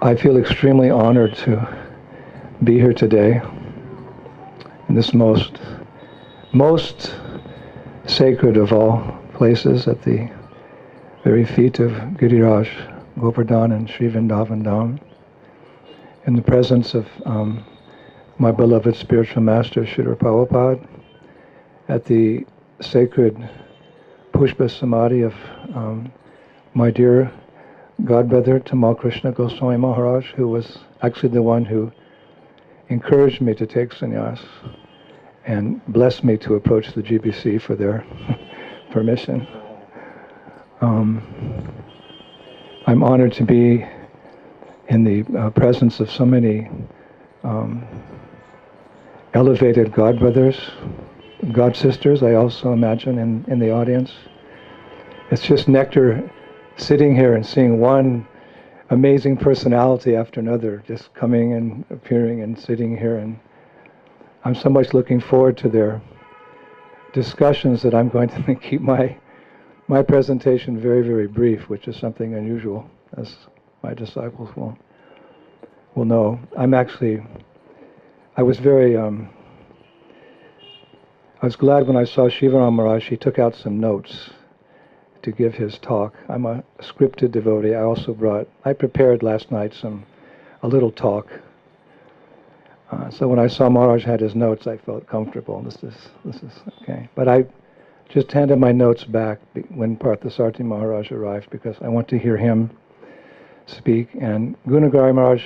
I feel extremely honored to be here today in this most sacred of all places, at the very feet of Giriraj, Govardhan and Sri Vrindavan Dhama, in the presence of my beloved spiritual master, Srila Prabhupada, at the sacred Pushpa Samadhi of my dear godbrother Tamal Krishna Goswami Maharaj, who was actually the one who encouraged me to take sannyas and blessed me to approach the GBC for their permission. I'm honored to be in the presence of so many elevated godbrothers, god sisters, I also imagine, in the audience. It's just nectar sitting here and seeing one amazing personality after another just coming and appearing and sitting here, and I'm so much looking forward to their discussions that I'm going to keep my presentation very, very brief, which is something unusual, as my disciples will know. I was glad when I saw Sivarama Maharaj. He took out some notes to give his talk. I'm a scripted devotee. I prepared last night a little talk. So when I saw Maharaj had his notes, I felt comfortable. This is okay. But I just handed my notes back when Parthasarthi Maharaj arrived, because I want to hear him speak. And Gunagari Maharaj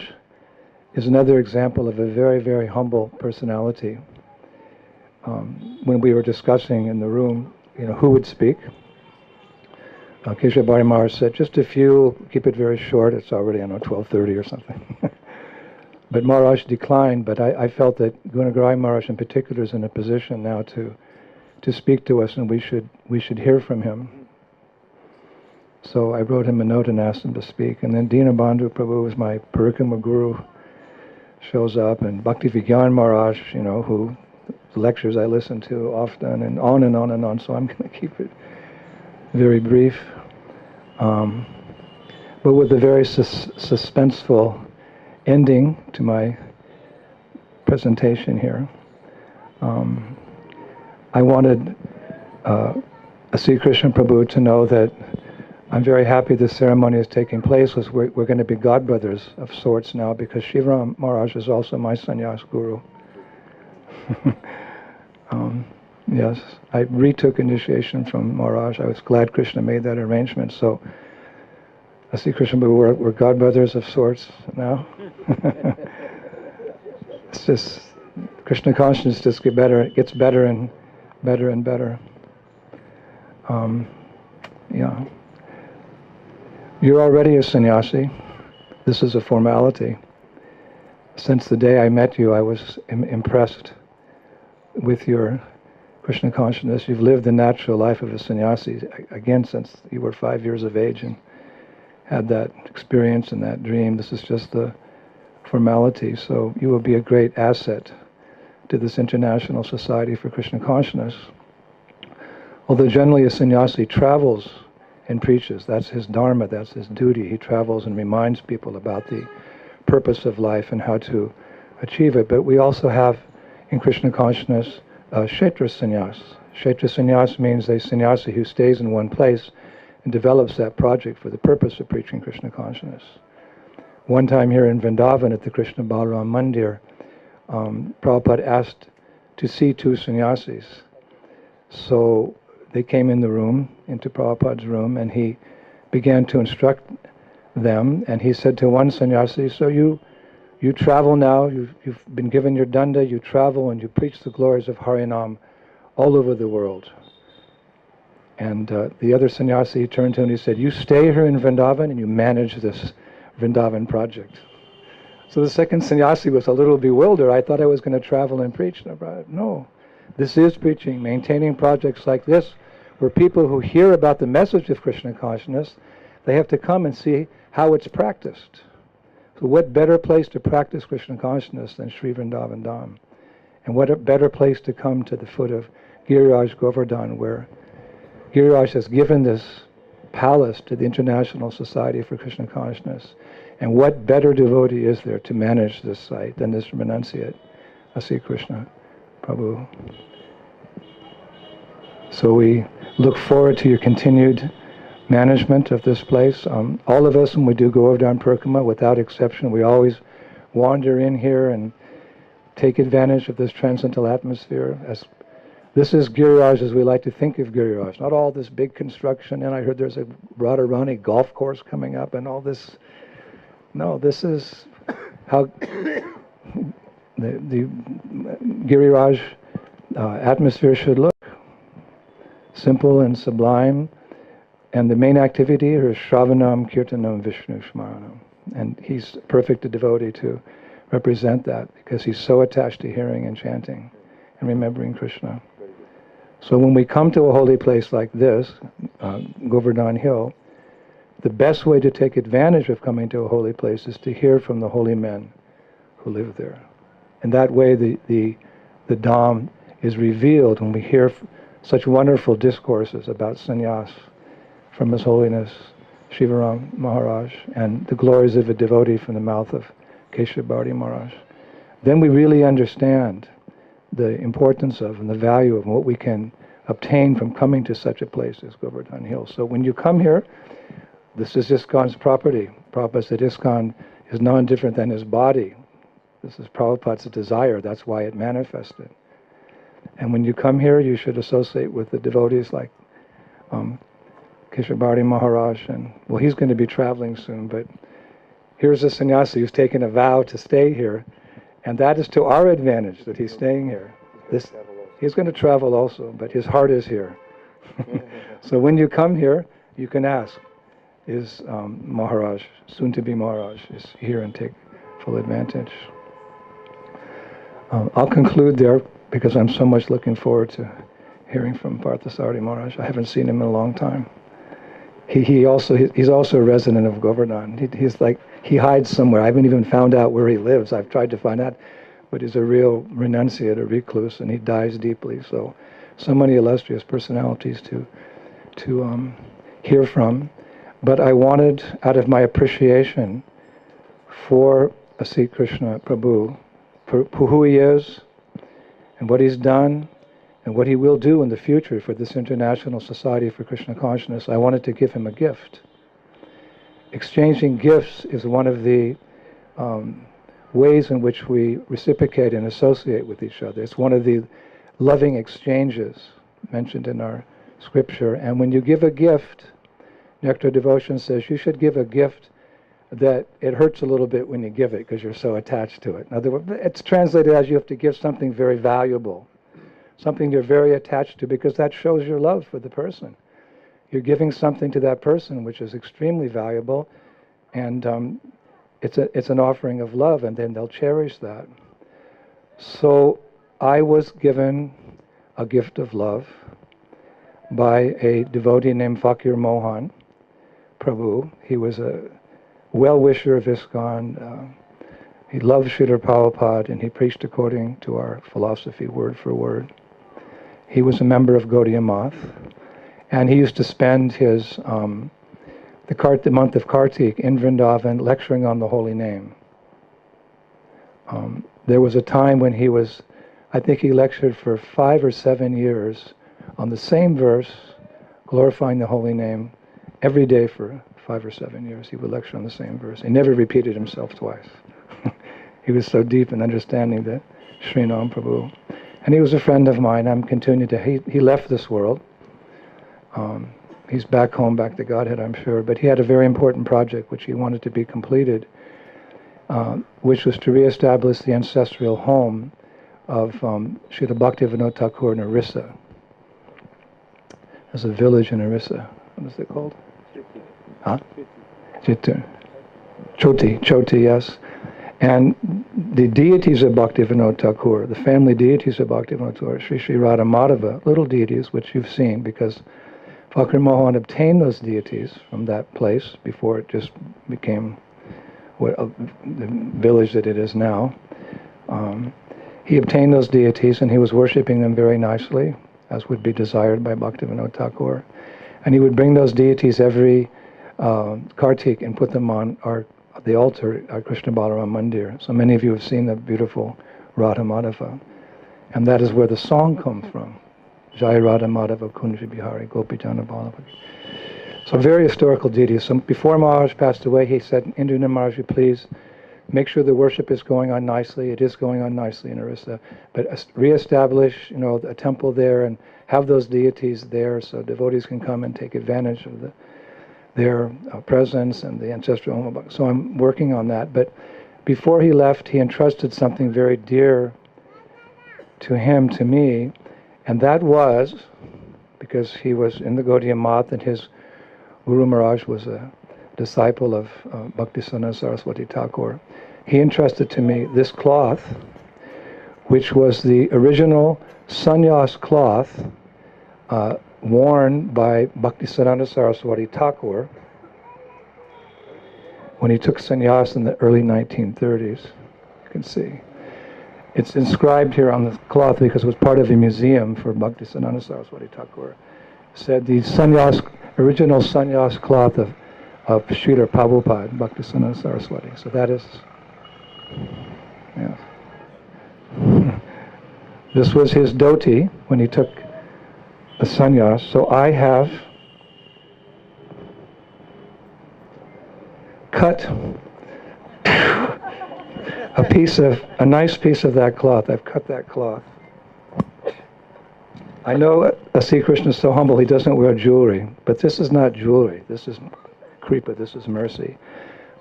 is another example of a very, very humble personality. When we were discussing in the room, who would speak, Kesava Bharati Maharaj said, just a few, keep it very short. It's already, 12:30 or something. But Maharaj declined, but I felt that Gunagari Maharaj in particular is in a position now to speak to us, and we should hear from him. So I wrote him a note and asked him to speak. And then Dinabandhu Prabhu, was my Parikama Guru, shows up, and Bhaktivedanta Maharaj, who the lectures I listen to often, and on and on and on. So I'm going to keep it very brief, but with a very suspenseful ending to my presentation here. I wanted Asit Krsna Prabhu to know that I'm very happy this ceremony is taking place, because we're going to be godbrothers of sorts now, because Sivarama Maharaj is also my sannyas guru. Yes, I retook initiation from Maharaj. I was glad Krishna made that arrangement. So, Asit Krsna, we're godbrothers of sorts now. It's just, Krishna consciousness just gets better and better and better. Yeah. You're already a sannyasi. This is a formality. Since the day I met you, I was impressed with your Krishna consciousness. You've lived the natural life of a sannyasi, again, since you were 5 years of age and had that experience and that dream. This is just the formality. So you will be a great asset to this International Society for Krishna Consciousness. Although generally a sannyasi travels and preaches. That's his dharma, that's his duty. He travels and reminds people about the purpose of life and how to achieve it. But we also have in Krishna consciousness kshetra sannyas. Kshetra sannyas means a sannyasi who stays in one place and develops that project for the purpose of preaching Krishna consciousness. One time here in Vrindavan at the Krishna Balaram Mandir, Prabhupada asked to see two sannyasis. So they came in the room, into Prabhupada's room, and he began to instruct them, and he said to one sannyasi, so you travel now, you've been given your danda, you travel and you preach the glories of Harinam all over the world. And the other sannyasi turned to him and he said, you stay here in Vrindavan and you manage this Vrindavan project. So the second sannyasi was a little bewildered. I thought I was going to travel and preach. No, this is preaching, maintaining projects like this, where people who hear about the message of Krishna consciousness, they have to come and see how it's practiced. So what better place to practice Krishna consciousness than Sri Vrindavan Dhama? And what a better place to come to the foot of Giriraj Govardhan, where Giriraj has given this palace to the International Society for Krishna Consciousness. And what better devotee is there to manage this site than this renunciate, Asit Krsna Prabhu? So we look forward to your continued management of this place. All of us, when we do Govardhan Parikrama, without exception, we always wander in here and take advantage of this transcendental atmosphere. This is Giriraj as we like to think of Giriraj. Not all this big construction, and I heard there's a Radharani golf course coming up and all this. No, this is how the Giriraj atmosphere should look. Simple and sublime. And the main activity here is Shravanam, Kirtanam, Vishnu Smaranam. And he's perfect a devotee to represent that because he's so attached to hearing and chanting and remembering Krishna. So when we come to a holy place like this, Govardhan Hill, the best way to take advantage of coming to a holy place is to hear from the holy men who live there. And that way the Dham is revealed when we hear such wonderful discourses about sannyasa from His Holiness Sivarama Maharaj and the glories of a devotee from the mouth of Kesava Bharati Maharaj. Then we really understand the importance of and the value of what we can obtain from coming to such a place as Govardhan Hill. So when you come here, this is ISKCON's property. Prabhupada said ISKCON is none different than his body. This is Prabhupada's desire. That's why it manifested. And when you come here, you should associate with the devotees like Kesava Bharati Maharaj. And, well, he's going to be traveling soon, but here's a sannyasa who's taken a vow to stay here. And that is to our advantage that he's staying here. He's going to travel also, but his heart is here. So when you come here, you can ask, is Maharaj, soon to be Maharaj, is here and take full advantage. I'll conclude there because I'm so much looking forward to hearing from Parthasarathi Maharaj. I haven't seen him in a long time. He's also a resident of Govardhan. He's like, he hides somewhere. I haven't even found out where he lives. I've tried to find out, but he's a real renunciate, a recluse, and he dies deeply. So many illustrious personalities to hear from. But I wanted, out of my appreciation for Asit Krsna Prabhu, for who he is, and what he's done, and what he will do in the future for this International Society for Krishna Consciousness, I wanted to give him a gift. Exchanging gifts is one of the ways in which we reciprocate and associate with each other. It's one of the loving exchanges mentioned in our scripture. And when you give a gift, Nectar Devotion says you should give a gift that it hurts a little bit when you give it because you're so attached to it. In other words, it's translated as you have to give something very valuable, something you're very attached to, because that shows your love for the person. You're giving something to that person which is extremely valuable, and it's an offering of love, and then they'll cherish that. So I was given a gift of love by a devotee named Fakir Mohan Prabhu. He was a well-wisher of ISKCON. He loved Srila Prabhupada, and he preached according to our philosophy, word for word. He was a member of Gaudiya Math, and he used to spend his the month of Kartik in Vrindavan lecturing on the holy name. There was a time when I think he lectured for 5 or 7 years on the same verse, glorifying the holy name, every day for 5 or 7 years. He would lecture on the same verse. He never repeated himself twice. He was so deep in understanding the Sri Nam Prabhu. And he was a friend of mine. I'm continuing to, he left this world. He's back home, back to Godhead, I'm sure. But he had a very important project which he wanted to be completed, which was to reestablish the ancestral home of Srila Bhaktivedanta Thakur in Orissa. There's a village in Orissa. What is it called? Huh? Choti, yes. And the deities of Bhaktivedanta Thakur, the family deities of Bhaktivedanta Thakur, Sri Sri Radha Madhava, little deities which you've seen, because Fakir Mohan obtained those deities from that place before it just became the village that it is now. he obtained those deities and he was worshipping them very nicely, as would be desired by Bhaktivinoda Thakur. And he would bring those deities every Kartik and put them on the altar at Krishna Balaram Mandir. So many of you have seen the beautiful Radha Madhava. And that is where the song comes from. Jai Radha Madhava Kunja Bihari Gopi Jana Ballabha. So very historical deities. So before Maharaj passed away, he said, Indradyumna Maharaj, please make sure the worship is going on nicely. It is going on nicely in Orissa. But reestablish, a temple there and have those deities there so devotees can come and take advantage of their presence and the ancestral home. So I'm working on that. But before he left, he entrusted something very dear to him, to me, and that was, because he was in the Gaudiya Math and his Guru Maharaj was a disciple of Bhaktisiddhanta Saraswati Thakur, he entrusted to me this cloth, which was the original sannyas cloth worn by Bhaktisiddhanta Saraswati Thakur when he took sannyas in the early 1930s. You can see. It's inscribed here on the cloth because it was part of a museum for Bhaktisiddhanta Saraswati Thakur. It said the original sannyas cloth of Srila Prabhupada, Bhaktisiddhanta Saraswati. So that is, yes. This was his dhoti when he took the sannyas. So I have cut a nice piece of that cloth. I've cut that cloth. I know Asit Krsna is so humble he doesn't wear jewelry, but this is not jewelry. This is kripa. This is mercy.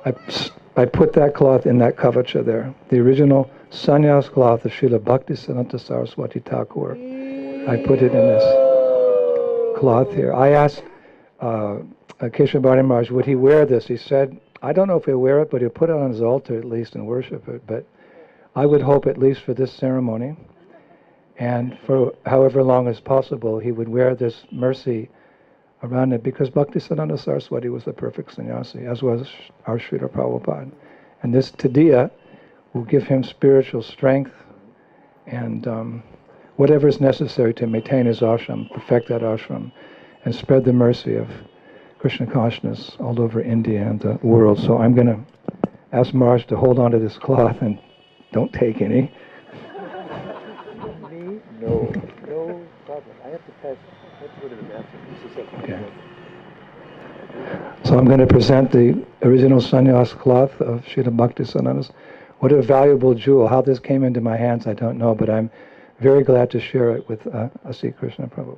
I put that cloth in that kavacha there, the original sannyas cloth of Srila Bhaktisiddhanta Saraswati Thakur. I put it in this cloth here. I asked Kesava Bharati Maharaja, would he wear this? He said, I don't know if he'll wear it, but he'll put it on his altar at least and worship it. But I would hope at least for this ceremony, and for however long as possible, he would wear this mercy around it, because Bhaktisiddhanta Saraswati was the perfect sannyasi, as was our Srila Prabhupada. And this tadiya will give him spiritual strength and whatever is necessary to maintain his ashram, perfect that ashram, and spread the mercy of Krishna consciousness all over India and the world. So I'm going to ask Maharaj to hold on to this cloth and don't take any. Me? No problem. I have to pass. Let's go to the bathroom. Okay. So I'm going to present the original sannyas cloth of Srila Bhaktisiddhanta. What a valuable jewel. How this came into my hands, I don't know, but I'm very glad to share it with Asit Krsna Prabhu.